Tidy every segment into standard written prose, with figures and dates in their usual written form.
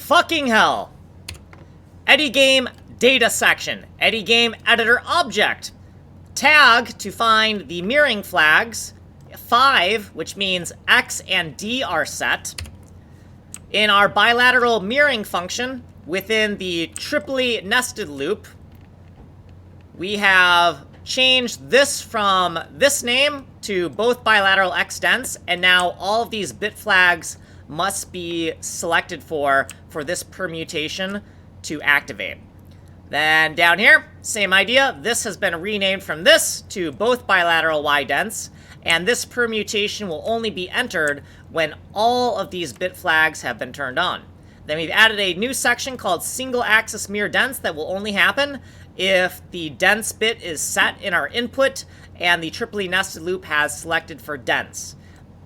fucking hell! Eddy-game data section. Eddy-game editor object. Tag to find the mirroring flags. 5, which means X and D are set. In our bilateral mirroring function, within the triply nested loop, we have changed this from this name to both bilateral xdents, and now all of these bit flags must be selected for this permutation to activate. Then down here, same idea. This has been renamed from this to both bilateral y-dents, and this permutation will only be entered when all of these bit flags have been turned on. Then we've added a new section called single axis mirror dents that will only happen if the dents bit is set in our input and the triply nested loop has selected for dents.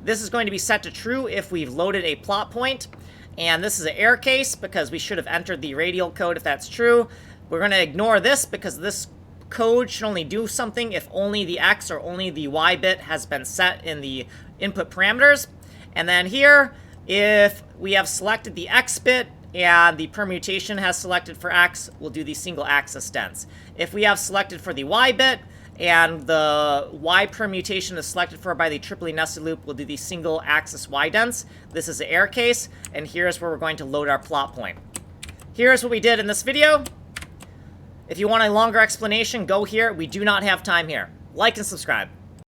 This is going to be set to true if we've loaded a plot point, and this is an error case because we should have entered the radial code if that's true. We're going to ignore this because this code should only do something if only the X or only the Y bit has been set in the input parameters. And then here, if we have selected the X bit and the permutation has selected for X, we'll do the single axis dents. If we have selected for the Y bit and the Y permutation is selected for by the triply nested loop, we'll do the single axis Y dents. This is the error case, and here's where we're going to load our plot point. Here's what we did in this video. If you want a longer explanation, go here. We do not have time here. Like and subscribe.